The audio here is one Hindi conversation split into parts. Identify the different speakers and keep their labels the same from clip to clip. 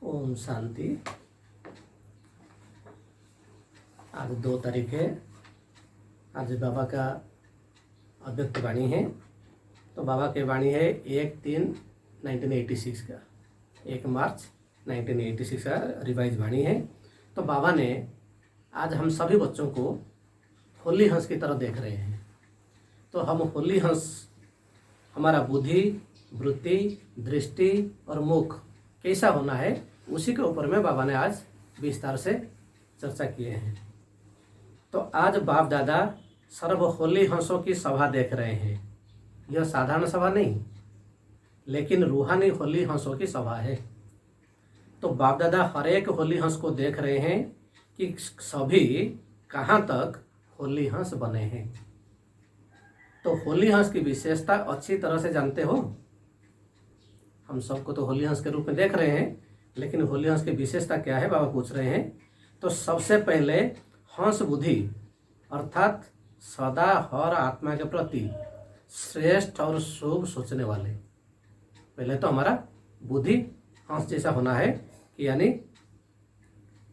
Speaker 1: ओम शांति। आज 2 तारीख है। आज बाबा का अव्यक्त वाणी है। तो बाबा की वाणी है 1/3/1986 का, 1 मार्च 1986 का रिवाइज वाणी है। तो बाबा ने आज हम सभी बच्चों को होली हंस की तरह देख रहे हैं। तो हम होली हंस, हमारा बुद्धि, वृत्ति, दृष्टि और मुख कैसा होना है, उसी के ऊपर में बाबा ने आज विस्तार से चर्चा किए हैं। तो आज बाप दादा सर्व होली हंसों की सभा देख रहे हैं। यह साधारण सभा नहीं, लेकिन रूहानी होली हंसों की सभा है। तो बाप दादा हर एक होली हंस को देख रहे हैं कि सभी कहाँ तक होली हंस बने हैं। तो होली हंस की विशेषता अच्छी तरह से जानते हो। हम सबको तो होली हंस के रूप में देख रहे हैं, लेकिन होली हंस की विशेषता क्या है, बाबा पूछ रहे हैं। तो सबसे पहले हंस बुद्धि अर्थात सदा हर आत्मा के प्रति श्रेष्ठ और शुभ सोचने वाले। पहले तो हमारा बुद्धि हंस जैसा होना है कि यानी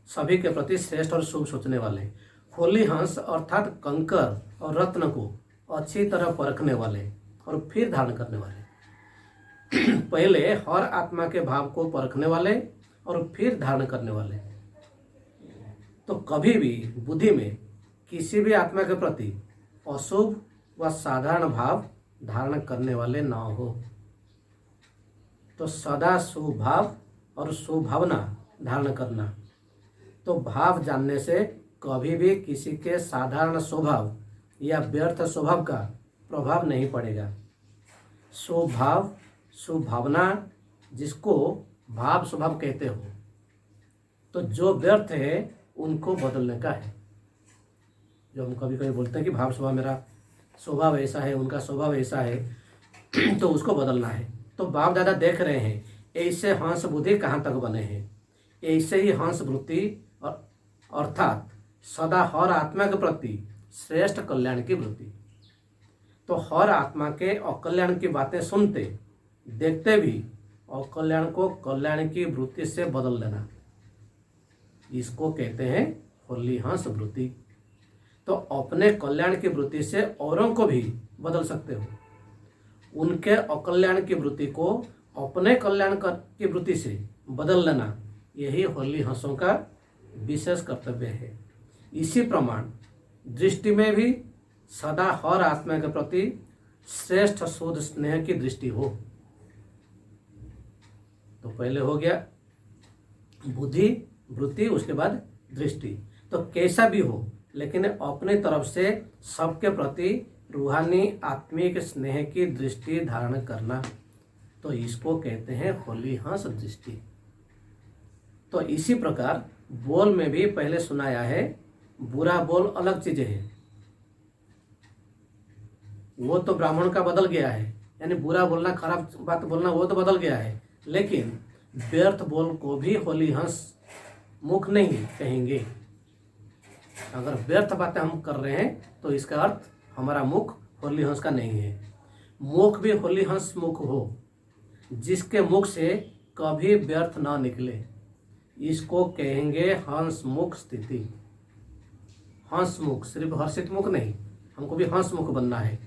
Speaker 1: सभी के प्रति श्रेष्ठ और शुभ सोचने वाले। होली हंस अर्थात कंकर और रत्न को अच्छी तरह परखने वाले और फिर धारण करने वाले। पहले हर आत्मा के भाव को परखने वाले और फिर धारण करने वाले। तो कभी भी बुद्धि में किसी भी आत्मा के प्रति अशुभ व साधारण भाव धारण करने वाले न हो। तो सदा शुभ भाव और शुभ भावना धारण करना। तो भाव जानने से कभी भी किसी के साधारण स्वभाव या व्यर्थ स्वभाव का प्रभाव नहीं पड़ेगा। शुभ भाव, शुभ भावना, जिसको भाव स्वभाव कहते हो, तो जो व्यर्थ है उनको बदलने का है। जो हम कभी कभी बोलते हैं कि भाव स्वभाव, मेरा स्वभाव ऐसा है, उनका स्वभाव ऐसा है, तो उसको बदलना है। तो बाप दादा देख रहे हैं ऐसे हंस बुद्धि कहाँ तक बने हैं। ऐसे ही हंस वृत्ति अर्थात सदा हर आत्मा के प्रति श्रेष्ठ कल्याण की वृत्ति। तो हर आत्मा के अकल्याण की बातें सुनते देखते भी अकल्याण को कल्याण की वृत्ति से बदल देना, इसको कहते हैं होली हंस वृत्ति। तो अपने कल्याण की वृत्ति से औरों को भी बदल सकते हो। उनके अकल्याण की वृत्ति को अपने कल्याण की वृत्ति से बदल लेना, यही होली हंसों का विशेष कर्तव्य है। इसी प्रमाण दृष्टि में भी सदा हर आत्मा के प्रति श्रेष्ठ शुद्ध स्नेह की दृष्टि हो। तो पहले हो गया बुद्धि, वृत्ति, उसके बाद दृष्टि। तो कैसा भी हो, लेकिन अपने तरफ से सबके प्रति रूहानी आत्मिक स्नेह की दृष्टि धारण करना, तो इसको कहते हैं होली हंस दृष्टि। तो इसी प्रकार बोल में भी पहले सुनाया है, बुरा बोल अलग चीज है, वो तो ब्राह्मण का बदल गया है, यानी बुरा बोलना, खराब बात बोलना, वो तो बदल गया है। लेकिन व्यर्थ बोल को भी होली हंस मुख नहीं कहेंगे। अगर व्यर्थ बातें हम कर रहे हैं तो इसका अर्थ हमारा मुख होली हंस का नहीं है। मुख भी होली हंस मुख हो, जिसके मुख से कभी व्यर्थ ना निकले, इसको कहेंगे हंस मुख स्थिति। हंस मुख, सिर्फ हर्षित मुख नहीं, हमको भी हंस मुख बनना है।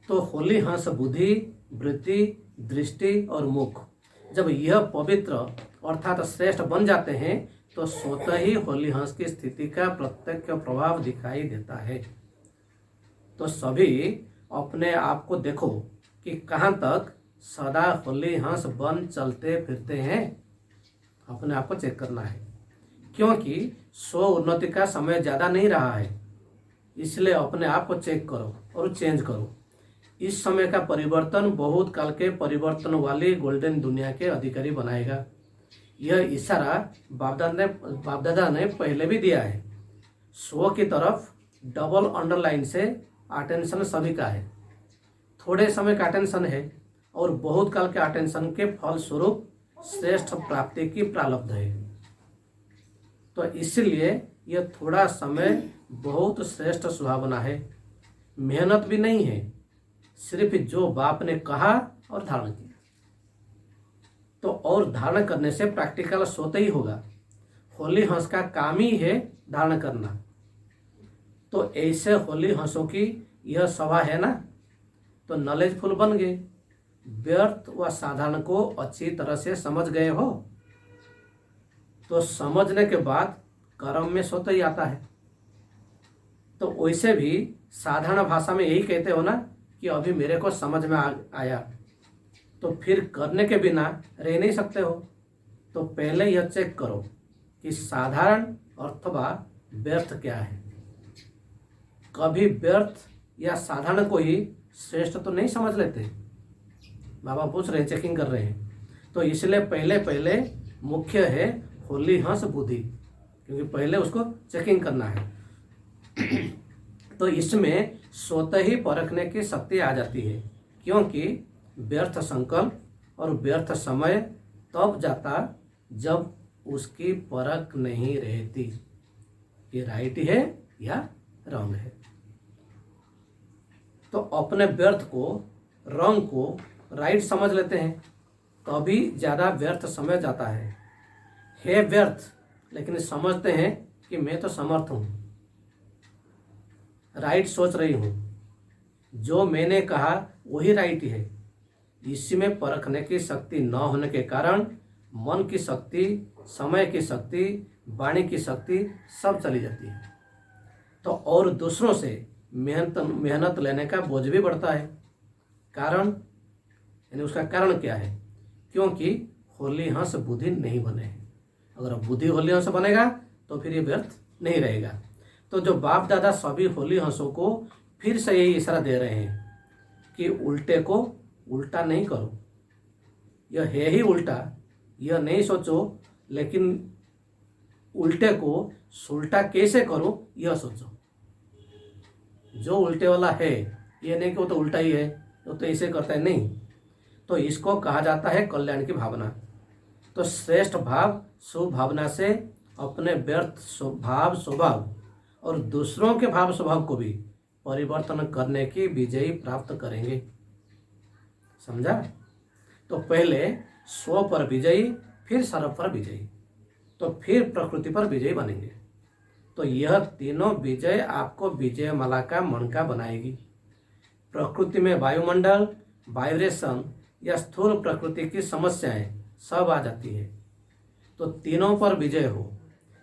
Speaker 1: तो होली हंस बुद्धि, वृत्ति, दृष्टि और मुख जब यह पवित्र अर्थात श्रेष्ठ बन जाते हैं, तो स्वतः ही होली हंस की स्थिति का प्रत्यक्ष प्रभाव दिखाई देता है। तो सभी अपने आप को देखो कि कहाँ तक सदा होली हंस बन चलते फिरते हैं। अपने आप को चेक करना है, क्योंकि स्व उन्नति का समय ज़्यादा नहीं रहा है। इसलिए अपने आप को चेक करो और चेंज करो। इस समय का परिवर्तन बहुत काल के परिवर्तन वाली गोल्डन दुनिया के अधिकारी बनाएगा। यह इशारा बाप दादा ने पहले भी दिया है। स्व की तरफ डबल अंडरलाइन से अटेंशन सभी का है। थोड़े समय का अटेंशन है और बहुत काल के अटेंशन के फलस्वरूप श्रेष्ठ प्राप्ति की प्रारब्ध है। तो इसलिए यह थोड़ा समय बहुत श्रेष्ठ सुहावना है। मेहनत भी नहीं है, सिर्फ जो बाप ने कहा और धारण किया। तो और धारण करने से प्रैक्टिकल सोते ही होगा। होली हंस का काम ही है धारण करना। तो ऐसे होली हंसों की यह सभा है ना, तो नॉलेजफुल बन गए, व्यर्थ व साधारण को अच्छी तरह से समझ गए हो। तो समझने के बाद कर्म में स्वतः ही आता है। तो वैसे भी साधारण भाषा में यही कहते हो ना कि अभी मेरे को समझ में आया, तो फिर करने के बिना रह नहीं सकते हो। तो पहले यह चेक करो कि साधारण अथवा व्यर्थ क्या है। कभी व्यर्थ या साधारण को ही श्रेष्ठ तो नहीं समझ लेते। बाबा पूछ रहे हैं, चेकिंग कर रहे हैं। तो इसलिए पहले मुख्य है होली हंस बुद्धि, क्योंकि पहले उसको चेकिंग करना है। तो इसमें स्वतः ही परखने की शक्ति आ जाती है, क्योंकि व्यर्थ संकल्प और व्यर्थ समय तब जाता जब उसकी परख नहीं रहती कि राइट है या रॉन्ग है। तो अपने व्यर्थ को, रॉन्ग को राइट समझ लेते हैं, तभी ज़्यादा व्यर्थ समय जाता है व्यर्थ, लेकिन समझते हैं कि मैं तो समर्थ हूँ, राइट सोच रही हूँ, जो मैंने कहा वही राइट है। इसी में परखने की शक्ति न होने के कारण मन की शक्ति, समय की शक्ति, वाणी की शक्ति सब चली जाती है। तो और दूसरों से मेहनत लेने का बोझ भी बढ़ता है। कारण यानी उसका कारण क्या है? क्योंकि होली हंस बुद्धि नहीं बने हैं। अगर बुद्धि होली हंस बनेगा तो फिर ये व्यर्थ नहीं रहेगा। तो जो बाप दादा सभी होली हंसों को फिर से यही इशारा दे रहे हैं कि उल्टे को उल्टा नहीं करो। यह है ही उल्टा, यह नहीं सोचो, लेकिन उल्टे को सुलटा कैसे करो यह सोचो। जो उल्टे वाला है, ये नहीं कि वो तो उल्टा ही है, वो तो ऐसे करता है, नहीं। तो इसको कहा जाता है कल्याण की भावना। तो श्रेष्ठ भाव शुभ भावना से अपने व्यर्थ भाव स्वभाव और दूसरों के भाव स्वभाव को भी परिवर्तन करने की विजयी प्राप्त करेंगे। समझा? तो पहले स्व पर विजयी, फिर सर्व पर विजयी, तो फिर प्रकृति पर विजयी बनेंगे। तो यह तीनों विजय आपको विजय माला का मणका बनाएगी। प्रकृति में वायुमंडल, वाइब्रेशन या स्थूल प्रकृति की समस्याएं सब आ जाती है, तो तीनों पर विजय हो।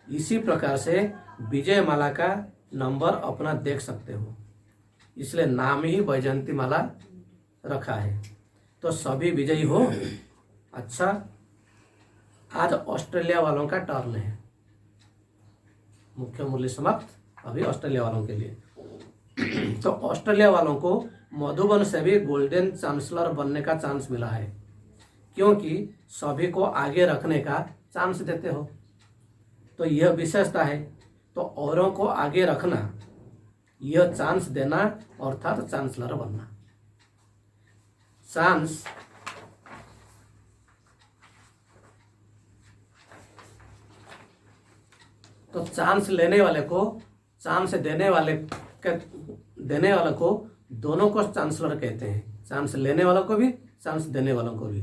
Speaker 1: इसी प्रकार से विजय माला का नंबर अपना देख सकते हो, इसलिए नाम ही वैजयंती माला रखा है। तो सभी विजयी हो। अच्छा, आज ऑस्ट्रेलिया वालों का टर्न है। मुख्य मूल्य समाप्त अभी ऑस्ट्रेलिया वालों के लिए। तो ऑस्ट्रेलिया वालों को मधुबन से भी गोल्डन चांसलर बनने का चांस मिला है, क्योंकि सभी को आगे रखने का चांस देते हो। तो यह विशेषता है। तो औरों को आगे रखना, यह चांस देना, अर्थात चांसलर बनना। चांस तो चांस लेने वाले को, चांस देने वाले को, दोनों को चांसलर कहते हैं। चांस लेने वालों को भी, चांस देने वालों को भी।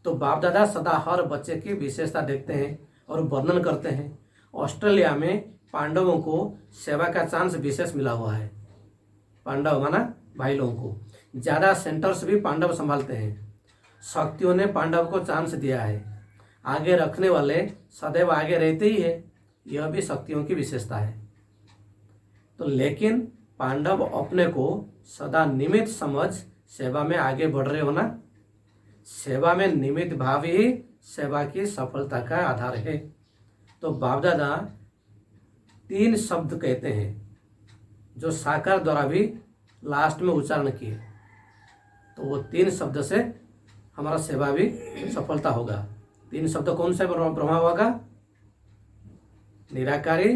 Speaker 1: तो बाप दादा सदा हर बच्चे की विशेषता देखते हैं और वर्णन करते हैं। ऑस्ट्रेलिया में पांडवों को सेवा का चांस विशेष मिला हुआ है। पांडव माना भाई लोगों को। ज़्यादा सेंटर्स भी पांडव संभालते हैं। शक्तियों ने पांडव को चांस दिया है। आगे रखने वाले सदैव आगे रहते ही है, यह भी शक्तियों की विशेषता है। तो लेकिन पांडव अपने को सदा निमित्त समझ सेवा में आगे बढ़ रहे हो ना। सेवा में निमित्त भाव ही सेवा की सफलता का आधार है। तो बाप दादा 3 शब्द कहते हैं, जो साकार द्वारा भी लास्ट में उच्चारण किए। तो वो 3 शब्द से हमारा सेवा भी सफलता होगा। 3 शब्द कौन से ब्रह्मा होगा? निराकारी,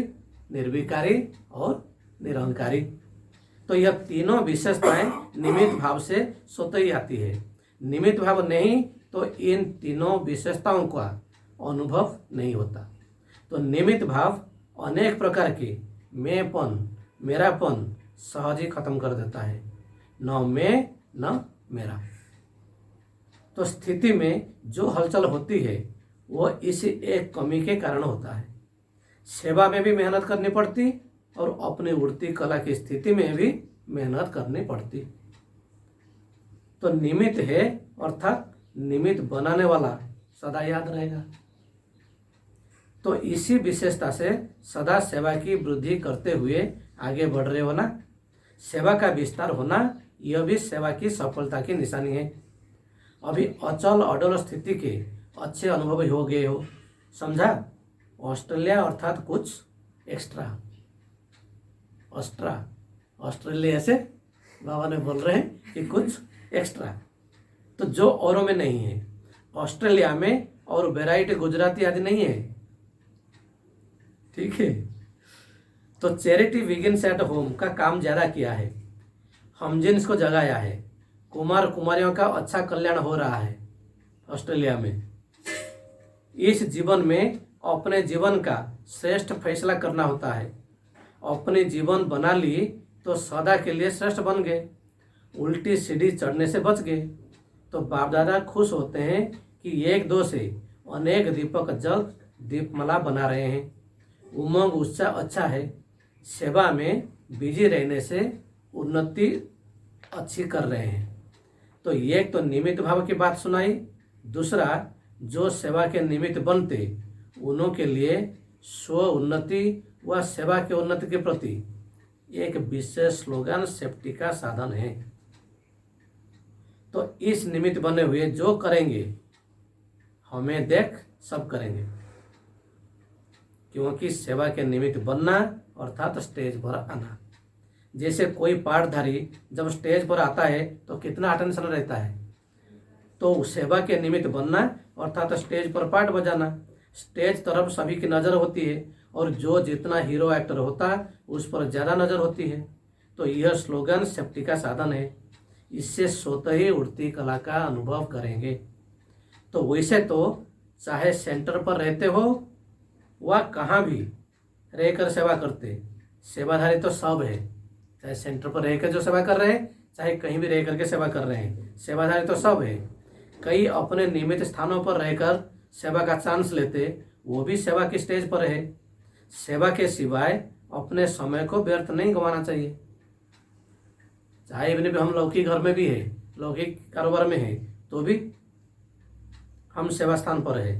Speaker 1: निर्विकारी और निरंकारी। तो यह तीनों विशेषताएं निमित्त भाव से स्वतः ही आती है। निमित्त भाव नहीं तो इन तीनों विशेषताओं का अनुभव नहीं होता। तो निमित्त भाव अनेक प्रकार के मैंपन, मेरापन सहज ही खत्म कर देता है। न मैं न मेरा। तो स्थिति में जो हलचल होती है वो इस एक कमी के कारण होता है। सेवा में भी मेहनत करनी पड़ती और अपनी उड़ती कला की स्थिति में भी मेहनत करनी पड़ती। तो निमित्त है अर्थात निमित्त बनाने वाला सदा याद रहेगा। तो इसी विशेषता से सदा सेवा की वृद्धि करते हुए आगे बढ़ रहे हो ना। सेवा का विस्तार होना यह भी सेवा की सफलता की निशानी है। अभी अचल अडल स्थिति के अच्छे अनुभव हो गए हो, समझा। ऑस्ट्रेलिया अर्थात कुछ एक्स्ट्रा, ऑस्ट्रेलिया से बाबा ने बोल रहे हैं कि कुछ एक्स्ट्रा, तो जो औरों में नहीं है। ऑस्ट्रेलिया में और वेराइटी गुजराती आदि नहीं है, ठीक है। तो चैरिटी बिगिंस एट होम का काम ज़्यादा किया है, हम जिन्स को जगाया है, कुमार कुमारियों का अच्छा कल्याण हो रहा है ऑस्ट्रेलिया में। इस जीवन में अपने जीवन का श्रेष्ठ फैसला करना होता है। अपने जीवन बना ली तो सदा के लिए श्रेष्ठ बन गए, उल्टी सीढ़ी चढ़ने से बच गए। तो बाप दादा खुश होते हैं कि एक दो से अनेक दीपक जल दीपमाला बना रहे हैं। उमंग उत्साह अच्छा है, सेवा में बिजी रहने से उन्नति अच्छी कर रहे हैं। तो एक तो निमित्त भाव की बात सुनाई, दूसरा जो सेवा के निमित्त बनते उन्हों के लिए स्व उन्नति व सेवा के उन्नति के प्रति एक विशेष स्लोगन सेफ्टी का साधन है। तो इस निमित्त बने हुए जो करेंगे हमें देख सब करेंगे, क्योंकि सेवा के निमित्त बनना अर्थात स्टेज पर आना। जैसे कोई पाठधारी जब स्टेज पर आता है तो कितना अटेंशन रहता है, तो सेवा के निमित्त बनना अर्थात स्टेज पर पाठ बजाना। स्टेज तरफ सभी की नज़र होती है और जो जितना हीरो एक्टर होता है उस पर ज़्यादा नज़र होती है। तो यह स्लोगन सेफ्टी का साधन है, इससे स्वतः ही उड़ती कला का अनुभव करेंगे। तो वैसे तो चाहे सेंटर पर रहते हो व कहाँ भी रहकर सेवा करते, सेवाधारी तो सब है। चाहे सेंटर पर रहकर जो सेवा कर रहे हैं, चाहे कहीं भी रह करके सेवा कर रहे हैं, सेवाधारी तो सब है। कई अपने नियमित स्थानों पर रहकर सेवा का चांस लेते, वो भी सेवा की स्टेज पर है। सेवा के सिवाय अपने समय को व्यर्थ नहीं गंवाना चाहिए। चाहे इवन भी हम लौकिक घर में भी है, लौकिक कारोबार में है, तो भी हम सेवा स्थान पर है।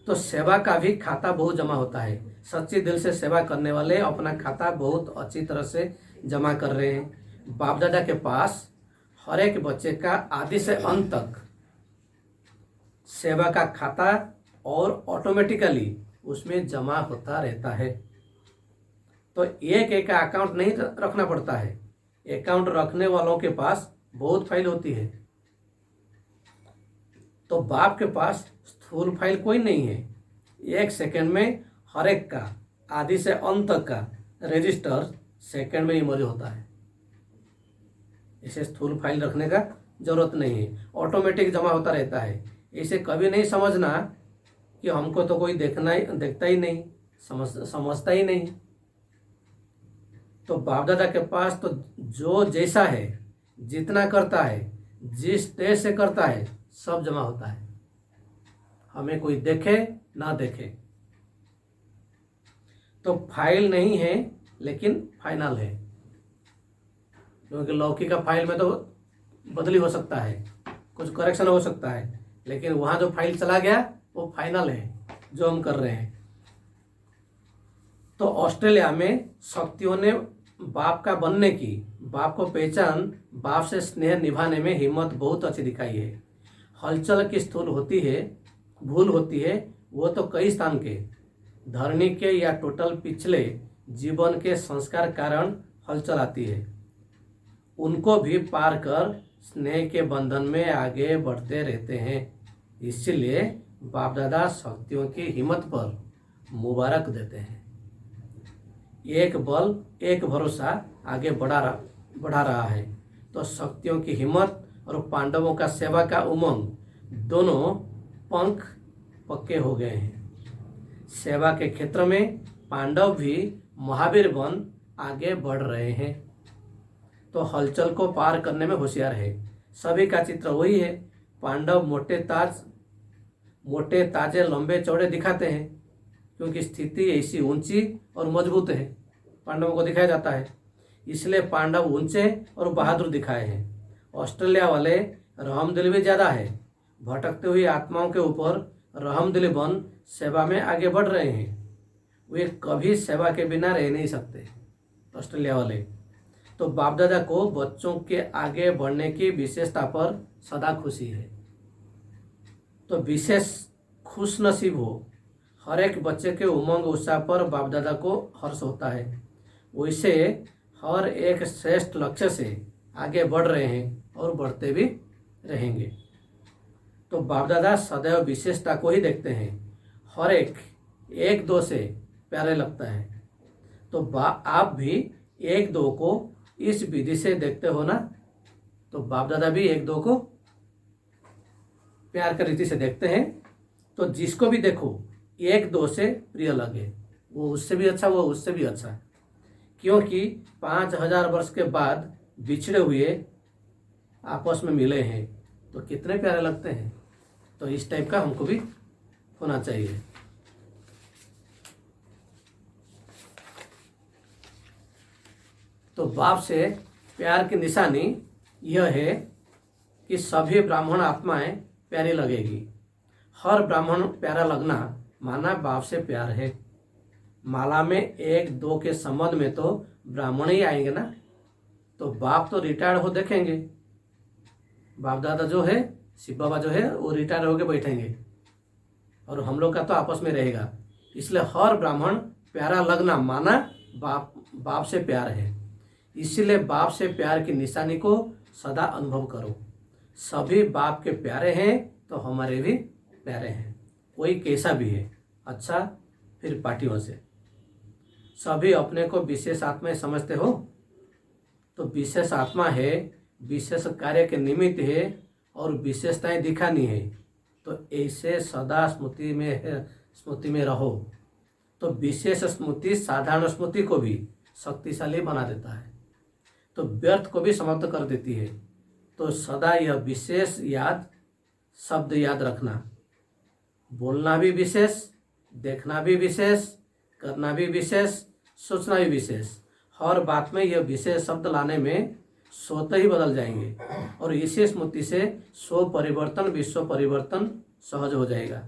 Speaker 1: तो सेवा का भी खाता बहुत जमा होता है। सच्चे दिल से सेवा करने वाले अपना खाता बहुत अच्छी तरह से जमा कर रहे हैं। बाप दादा के पास हर एक बच्चे का आदि से अंत तक सेवा का खाता और ऑटोमेटिकली उसमें जमा होता रहता है। तो एक एक अकाउंट नहीं रखना पड़ता है, अकाउंट रखने वालों के पास बहुत फाइल होती है। तो बाप के पास स्थूल फाइल कोई नहीं है, एक सेकंड में हर एक का आदि से अंत तक का रजिस्टर सेकंड में मेमोरी होता है। इसे स्थूल फाइल रखने का जरूरत नहीं है, ऑटोमेटिक जमा होता रहता है। इसे कभी नहीं समझना कि हमको तो कोई देखता ही नहीं, समझता ही नहीं। तो बाप दादा के पास तो जो जैसा है, जितना करता है, जिस देश से करता है, सब जमा होता है, हमें कोई देखे ना देखे। तो फाइल नहीं है लेकिन फाइनल है, क्योंकि लौकिक का फाइल में तो बदली हो सकता है, कुछ करेक्शन हो सकता है, लेकिन वहाँ जो फाइल चला गया वो फाइनल है जो हम कर रहे हैं। तो ऑस्ट्रेलिया में शक्तियों ने बाप का बनने की, बाप को पहचान, बाप से स्नेह निभाने में हिम्मत बहुत अच्छी दिखाई है। हलचल की स्थूल होती है, भूल होती है, वो तो कई स्थान के धरनी के या टोटल पिछले जीवन के संस्कार कारण हलचल आती है। उनको भी पार कर स्नेह के बंधन में आगे बढ़ते रहते हैं। इसलिए बाप दादा शक्तियों की हिम्मत पर मुबारक देते हैं। एक बल एक भरोसा आगे बढ़ा रहा है। तो शक्तियों की हिम्मत और पांडवों का सेवा का उमंग दोनों पंख पक्के हो गए हैं। सेवा के क्षेत्र में पांडव भी महावीर बन आगे बढ़ रहे हैं। तो हलचल को पार करने में होशियार है। सभी का चित्र वही है। पांडव मोटे ताजे लंबे चौड़े दिखाते हैं, क्योंकि स्थिति ऐसी ऊंची और मजबूत है, पांडवों को दिखाया जाता है, इसलिए पांडव ऊंचे और बहादुर दिखाए हैं। ऑस्ट्रेलिया वाले रहमदिल भी ज़्यादा है, भटकते हुई आत्माओं के ऊपर रहमदिल बन सेवा में आगे बढ़ रहे हैं। वे कभी सेवा के बिना रह नहीं सकते, ऑस्ट्रेलिया वाले। तो बाप दादा को बच्चों के आगे बढ़ने की विशेषता पर सदा खुशी है। तो विशेष खुश नसीब हो, हर एक बच्चे के उमंग उत्साह पर बाप दादा को हर्ष होता है। वैसे हर एक श्रेष्ठ लक्ष्य से आगे बढ़ रहे हैं और बढ़ते भी रहेंगे। तो बाप दादा सदैव विशेषता को ही देखते हैं, हर एक दो से प्यारे लगता है। तो आप भी एक दो को इस विधि से देखते हो ना। तो बाप दादा भी एक दो को प्यार की रीति से देखते हैं। तो जिसको भी देखो एक दो से प्रिय लगे, वो उससे भी अच्छा, वो उससे भी अच्छा, क्योंकि 5000 वर्ष के बाद बिछड़े हुए आपस में मिले हैं, तो कितने प्यारे लगते हैं। तो इस टाइप का हमको भी होना चाहिए। तो बाप से प्यार की निशानी यह है कि सभी ब्राह्मण आत्माएं प्यारी लगेगी। हर ब्राह्मण प्यारा लगना माना बाप से प्यार है। माला में एक दो के संबंध में तो ब्राह्मण ही आएंगे ना। तो बाप तो रिटायर्ड हो देखेंगे, बाप दादा जो है, शिव बाबा जो है, वो रिटायर होके बैठेंगे और हम लोग का तो आपस में रहेगा। इसलिए हर ब्राह्मण प्यारा लगना माना बाप से प्यार है। इसीलिए बाप से प्यार की निशानी को सदा अनुभव करो। सभी बाप के प्यारे हैं तो हमारे भी प्यारे हैं, कोई कैसा भी है, अच्छा फिर पार्टियों से। सभी अपने को विशेष आत्मा समझते हो। तो विशेष आत्मा है, विशेष कार्य के निमित्त है और विशेषताएं दिखानी है। तो ऐसे सदा स्मृति में रहो। तो विशेष स्मृति साधारण स्मृति को भी शक्तिशाली बना देता है, तो व्यर्थ को भी समाप्त कर देती है। तो सदा यह विशेष शब्द याद रखना। बोलना भी विशेष, देखना भी विशेष, करना भी विशेष, सोचना भी विशेष। हर बात में यह विशेष शब्द लाने में स्वतः ही बदल जाएंगे और इसी स्मृति से स्व परिवर्तन, विश्व परिवर्तन सहज हो जाएगा।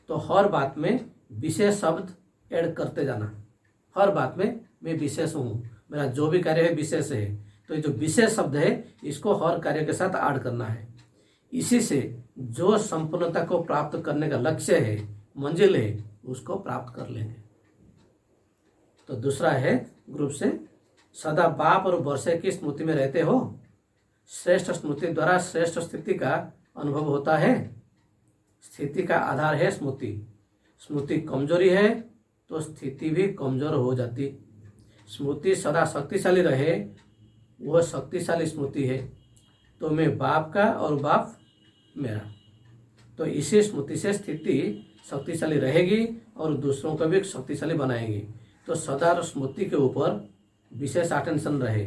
Speaker 1: तो हर बात में विशेष शब्द ऐड करते जाना। हर बात में मैं विशेष हूँ, मेरा जो भी कार्य है विशेष है। तो ये जो विशेष शब्द है इसको हर कार्य के साथ ऐड करना है। इसी से जो संपूर्णता को प्राप्त करने का लक्ष्य है, मंजिल है, उसको प्राप्त कर लेंगे। तो दूसरा है ग्रुप से, सदा बाप और वर्षे की स्मृति में रहते हो। श्रेष्ठ स्मृति द्वारा श्रेष्ठ स्थिति का अनुभव होता है। स्थिति का आधार है स्मृति। स्मृति कमजोरी है तो स्थिति भी कमजोर हो जाती। स्मृति सदा शक्तिशाली रहे, वह शक्तिशाली स्मृति है। तो मैं बाप का और बाप मेरा। तो इसी स्मृति से स्थिति शक्तिशाली रहेगी और दूसरों को भी शक्तिशाली बनाएगी। तो सदा स्मृति के ऊपर विशेष अटेंशन रहे।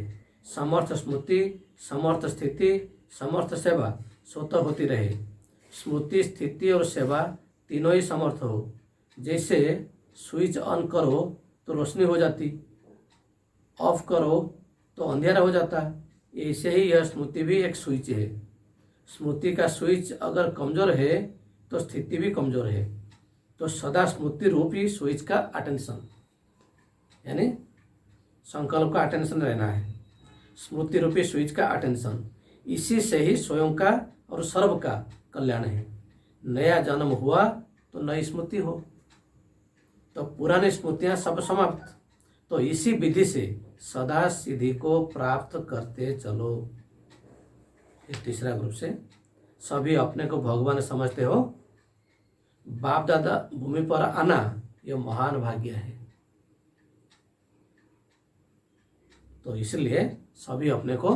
Speaker 1: समर्थ स्मृति, समर्थ स्थिति, समर्थ सेवा स्वतः होती रहे। स्मृति, स्थिति और सेवा तीनों ही समर्थ हो। जैसे स्विच ऑन करो तो रोशनी हो जाती, ऑफ करो तो अंधेरा हो जाता। ऐसे ही यह स्मृति भी एक स्विच है। स्मृति का स्विच अगर कमज़ोर है तो स्थिति भी कमज़ोर है। तो सदा स्मृति रूपी स्विच का अटेंशन, यानी संकल्प का अटेंशन रहना है। स्मृति रूपी स्विच का अटेंशन, इसी से ही स्वयं का और सर्व का कल्याण है। नया जन्म हुआ तो नई स्मृति हो, तो पुरानी स्मृतियाँ सब समाप्त। तो इसी विधि से सदा सिद्धि को प्राप्त करते चलो। तीसरा ग्रुप से, सभी अपने को भगवान समझते हो। बाप दादा भूमि पर आना यह महान भाग्य है। तो इसलिए सभी अपने को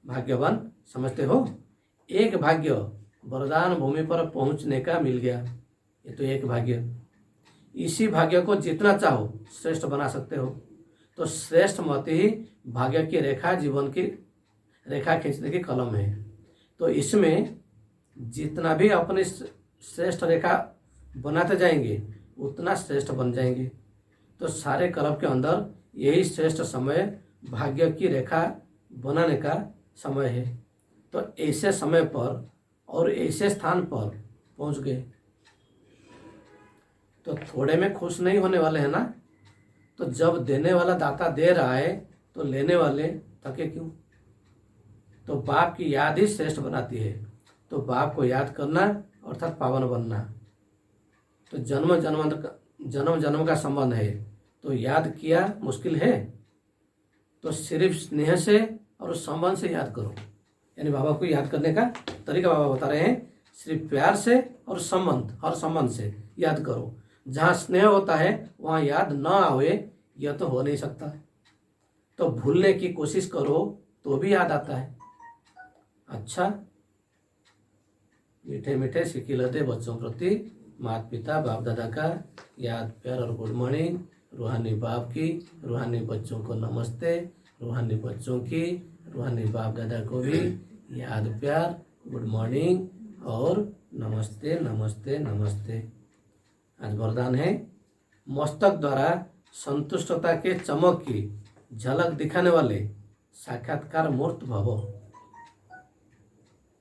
Speaker 1: भाग्यवान समझते हो। एक भाग्य वरदान भूमि पर पहुंचने का मिल गया, ये तो एक भाग्य। इसी भाग्य को जितना चाहो श्रेष्ठ बना सकते हो। तो श्रेष्ठ मत ही भाग्य की रेखा, जीवन की रेखा खींचने की कलम है। तो इसमें जितना भी अपनी श्रेष्ठ रेखा बनाते जाएंगे उतना श्रेष्ठ बन जाएंगे। तो सारे कल्प के अंदर यही श्रेष्ठ समय भाग्य की रेखा बनाने का समय है। तो ऐसे समय पर और ऐसे स्थान पर पहुंच गए तो थोड़े में खुश नहीं होने वाले हैं ना। तो जब देने वाला दाता दे रहा है तो लेने वाले थके क्यों। तो बाप की याद ही श्रेष्ठ बनाती है। तो बाप को याद करना अर्थात पावन बनना। तो जन्म जन्म का संबंध है तो याद किया मुश्किल है। तो सिर्फ स्नेह से और संबंध से याद करो। यानी बाबा को याद करने का तरीका बाबा बता रहे हैं, सिर्फ प्यार से और हर संबंध से याद करो। जहाँ स्नेह होता है वहाँ याद न आवे यह तो हो नहीं सकता। तो भूलने की कोशिश करो तो भी याद आता है। अच्छा, मीठे मीठे सिखिलते बच्चों प्रति माता पिता बाप दादा का याद प्यार और गुड मॉर्निंग। रूहानी बाप की रूहानी बच्चों को नमस्ते। रूहानी बच्चों की रूहानी बाप दादा को भी याद प्यार गुड मॉर्निंग और नमस्ते नमस्ते नमस्ते। आज वरदान है, मस्तक द्वारा संतुष्टता के चमक की झलक दिखाने वाले साक्षात्कार मूर्त भवो।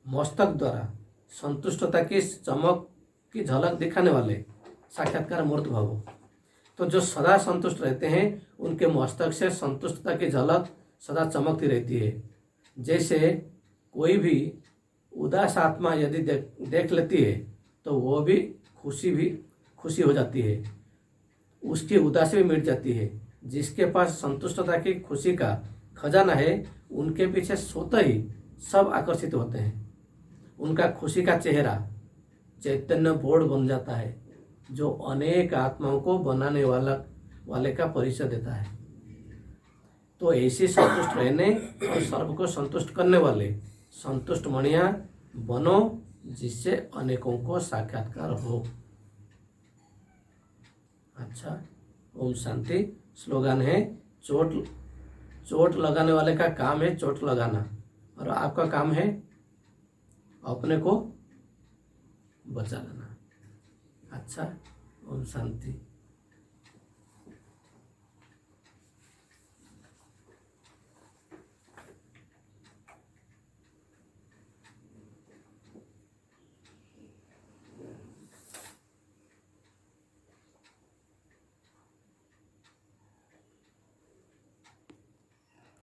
Speaker 1: मस्तक द्वारा संतुष्टता की चमक की झलक दिखाने वाले साक्षात्कार मूर्त भवो। तो जो सदा संतुष्ट रहते हैं उनके मस्तक से संतुष्टता की झलक सदा चमकती रहती है। जैसे कोई भी उदास आत्मा यदि देख लेती है तो वो भी खुशी हो जाती है, उसकी उदासी भी मिट जाती है। जिसके पास संतुष्टता की खुशी का खजाना है उनके पीछे स्वतः ही सब आकर्षित होते हैं। उनका खुशी का चेहरा चैतन्य बोर्ड बन जाता है जो अनेक आत्माओं को बनाने वाले का परिचय देता है। तो ऐसे संतुष्ट रहने और सर्व को संतुष्ट करने वाले संतुष्ट मणिया बनो जिससे अनेकों को साक्षात्कार हो। अच्छा, ओम शांति। स्लोगन है, चोट लगाने वाले का काम है चोट लगाना और आपका काम है अपने को बचा लेना। अच्छा, ओम शांति।